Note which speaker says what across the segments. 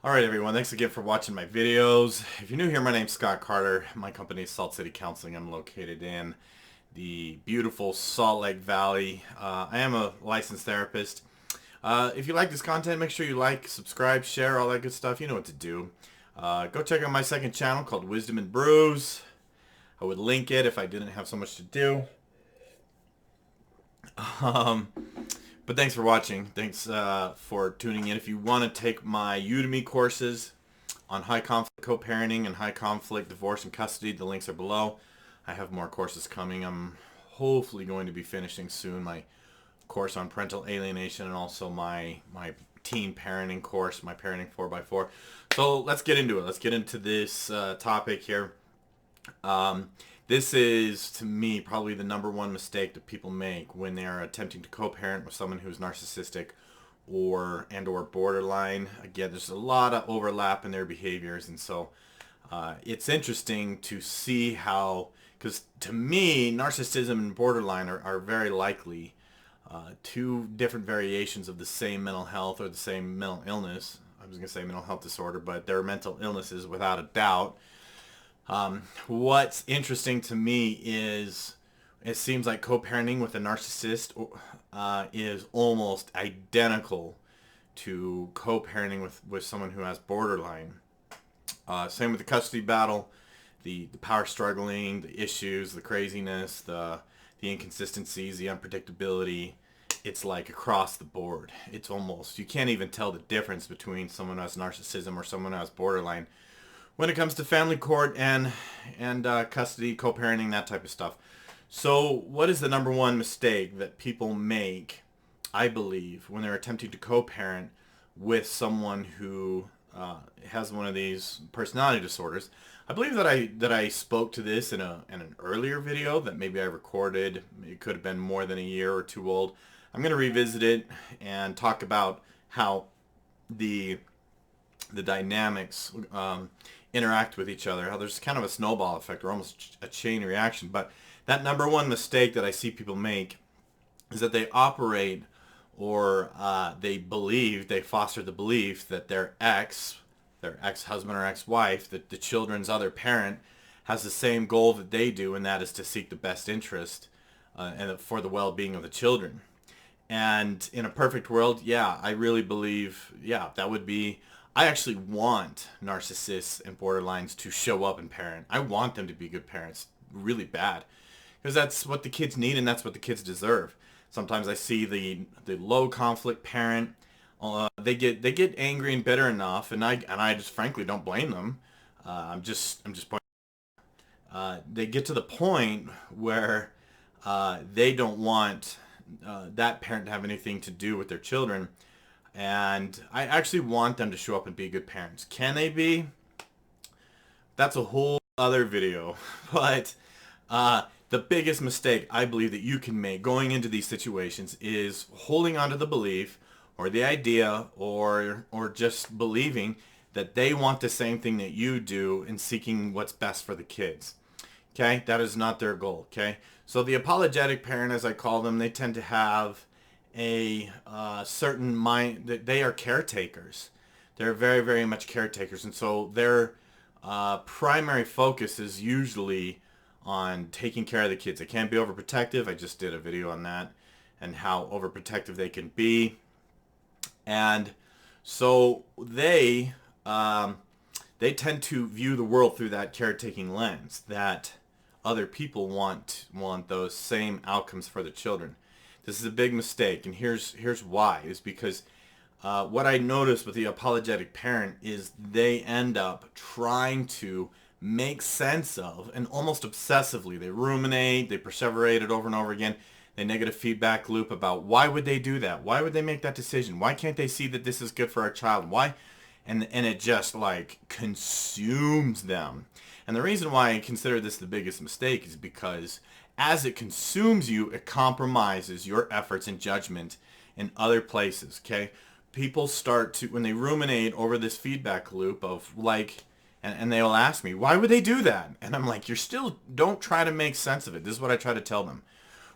Speaker 1: Alright everyone, thanks again for watching my videos. If you're new here, my name's Scott Carter. My company is Salt City Counseling. I'm located in the beautiful Salt Lake Valley. I am a licensed therapist. If you like this content, make sure you like, subscribe, share, all that good stuff. You know what to do. Go check out my second channel called Wisdom and Brews. I would link it if I didn't have so much to do. Um, But thanks for watching. Thanks for tuning in. If you want to take my Udemy courses on high conflict co-parenting and high conflict divorce and custody, the links are below. I have more courses coming. I'm hopefully going to be finishing soon my course on parental alienation and also my teen parenting course, my parenting 4x4. So let's get into it. Let's get into this topic here. This is, to me, probably the number one mistake that people make when they are attempting to co-parent with someone who's narcissistic or borderline. Again, there's a lot of overlap in their behaviors, and so it's interesting to see how, because to me, narcissism and borderline are very likely two different variations of the same mental health or the same mental illness. I was going to say mental health disorder, but they're mental illnesses without a doubt. What's interesting to me is it seems like co-parenting with a narcissist is almost identical to co-parenting with someone who has borderline. Same with the custody battle, the power struggling, the issues, the craziness, the inconsistencies, the unpredictability. It's like across the board. It's almost, you can't even tell the difference between someone who has narcissism or someone who has borderline when it comes to family court and custody, co-parenting, that type of stuff. So what is the number one mistake that people make, I believe, when they're attempting to co-parent with someone who has one of these personality disorders? I believe that I spoke to this in an earlier video that maybe I recorded. It could have been more than a year or two old. I'm going to revisit it and talk about how the dynamics interact with each other, how there's kind of a snowball effect or almost a chain reaction. But that number one mistake that I see people make is that they operate or they foster the belief that their ex-husband or ex-wife, that the children's other parent has the same goal that they do, and that is to seek the best interest and for the well-being of the children. And in a perfect world, yeah, I really believe, yeah, that would be, I actually want narcissists and borderlines to show up and parent. I want them to be good parents, really bad, because that's what the kids need and that's what the kids deserve. Sometimes I see the low conflict parent. They get angry and bitter enough, and I just frankly don't blame them. I'm just pointing. They get to the point where they don't want that parent to have anything to do with their children. And I actually want them to show up and be good parents. Can they be? That's a whole other video. But the biggest mistake I believe that you can make going into these situations is holding on to the belief or the idea or just believing that they want the same thing that you do and seeking what's best for the kids. Okay? That is not their goal. Okay? So the apologetic parent, as I call them, they tend to have a certain mind that they are caretakers. They're very, very much caretakers, and so their primary focus is usually on taking care of the kids. They can't be overprotective. I just did a video on that and how overprotective they can be, and so they tend to view the world through that caretaking lens, that other people want those same outcomes for the children. This is a big mistake, and here's why. Is because what I noticed with the apologetic parent is they end up trying to make sense of, and almost obsessively, they ruminate, they perseverate it over and over again, they negative feedback loop about why would they do that? Why would they make that decision? Why can't they see that this is good for our child? Why? And it just like consumes them. And the reason why I consider this the biggest mistake is because as it consumes you, it compromises your efforts and judgment in other places, okay? People start to, when they ruminate over this feedback loop of like, and they will ask me, why would they do that? And I'm like, don't try to make sense of it. This is what I try to tell them.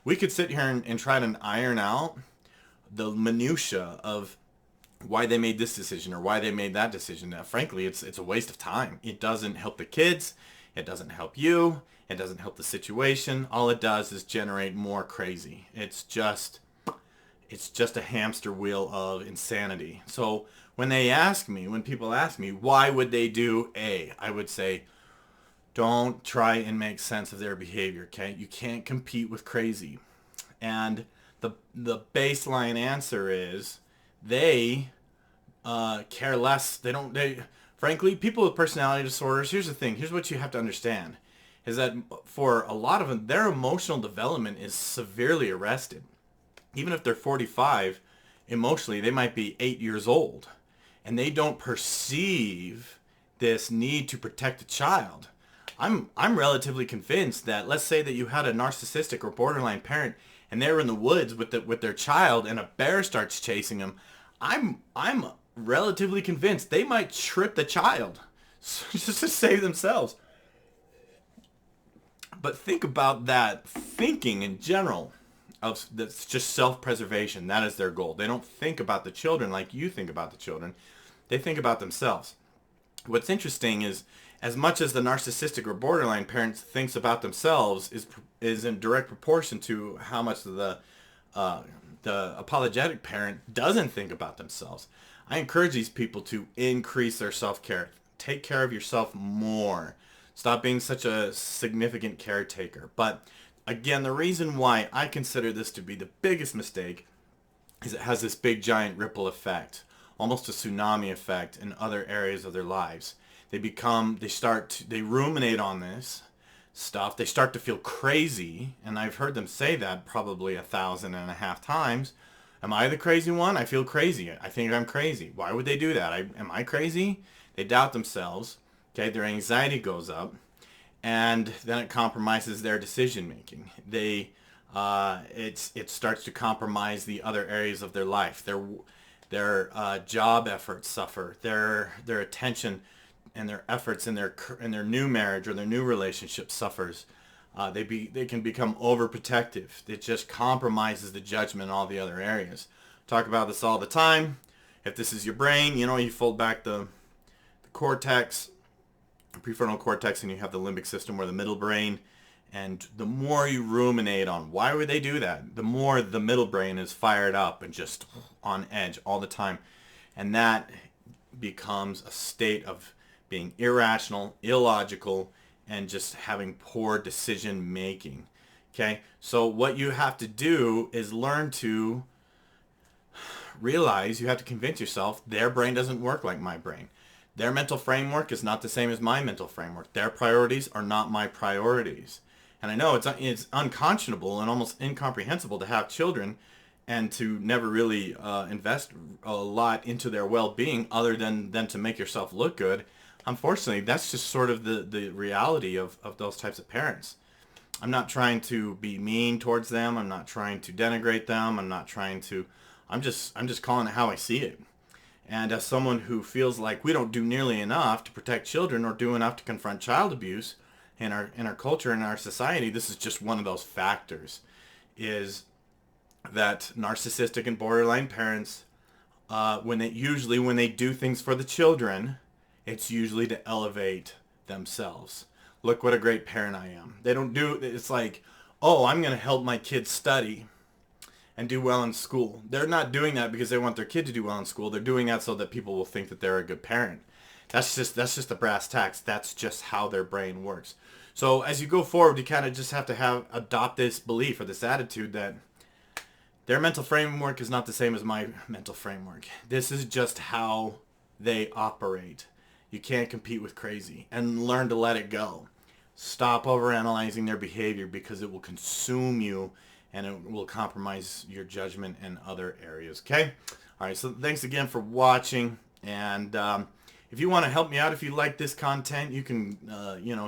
Speaker 1: We could sit here and try to iron out the minutia of why they made this decision or why they made that decision. Frankly, it's a waste of time. It doesn't help the kids. It doesn't help you. It doesn't help the situation. All it does is generate more crazy. It's just a hamster wheel of insanity. So when people ask me, why would they do A? I would say, don't try and make sense of their behavior, okay? You can't compete with crazy. And the baseline answer is they care less. Frankly, people with personality disorders, here's the thing. Here's what you have to understand is that for a lot of them, their emotional development is severely arrested. Even if they're 45, emotionally, they might be 8 years old. And they don't perceive this need to protect a child. I'm relatively convinced that, let's say that you had a narcissistic or borderline parent and they were in the woods with their child and a bear starts chasing them. I'm relatively convinced they might trip the child just to save themselves. But think about that thinking in general of that's just self-preservation. That is their goal. They don't think about the children like you think about the children. They think about themselves. What's interesting is as much as the narcissistic or borderline parent thinks about themselves is in direct proportion to how much the apologetic parent doesn't think about themselves. I encourage these people to increase their self-care. Take care of yourself more. Stop being such a significant caretaker. But again, the reason why I consider this to be the biggest mistake is it has this big giant ripple effect, almost a tsunami effect in other areas of their lives. They ruminate on this stuff. They start to feel crazy, and I've heard them say that probably 1,500 times. Am I the crazy one? I feel crazy. I think I'm crazy. Why would they do that? Am I crazy? They doubt themselves. Okay, their anxiety goes up, and then it compromises their decision making. It starts to compromise the other areas of their life. Their job efforts suffer. Their attention and their efforts in their new marriage or their new relationship suffers. They can become overprotective. It just compromises the judgment in all the other areas. Talk about this all the time. If this is your brain, you fold back the cortex, prefrontal cortex, and you have the limbic system or the middle brain. And the more you ruminate on why would they do that, the more the middle brain is fired up and just on edge all the time. And that becomes a state of being irrational, illogical, and just having poor decision making. Okay? So what you have to do is learn to realize, you have to convince yourself their brain doesn't work like my brain. Their mental framework is not the same as my mental framework. Their priorities are not my priorities. And I know it's unconscionable and almost incomprehensible to have children and to never really invest a lot into their well-being other than to make yourself look good. Unfortunately, that's just sort of the reality of those types of parents. I'm not trying to be mean towards them. I'm not trying to denigrate them. I'm just calling it how I see it. And as someone who feels like we don't do nearly enough to protect children or do enough to confront child abuse in our culture, in our society, this is just one of those factors, is that narcissistic and borderline parents, when they do things for the children, it's usually to elevate themselves. Look what a great parent I am. It's like, oh, I'm going to help my kids study and do well in school. They're not doing that because they want their kid to do well in school. They're doing that so that people will think that they're a good parent. That's just the brass tacks. That's just how their brain works. So as you go forward, you kind of just have to adopt this belief or this attitude that their mental framework is not the same as my mental framework. This is just how they operate. You can't compete with crazy, and learn to let it go. Stop overanalyzing their behavior because it will consume you and it will compromise your judgment in other areas. Okay? All right, so thanks again for watching. And if you want to help me out, if you like this content, you can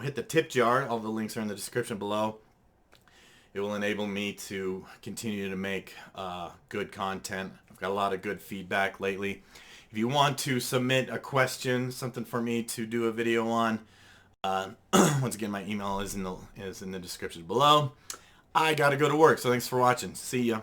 Speaker 1: hit the tip jar. All the links are in the description below. It will enable me to continue to make good content. I've got a lot of good feedback lately. If you want to submit a question, something for me to do a video on, once again, my email is in the description below. I gotta go to work, so thanks for watching. See ya.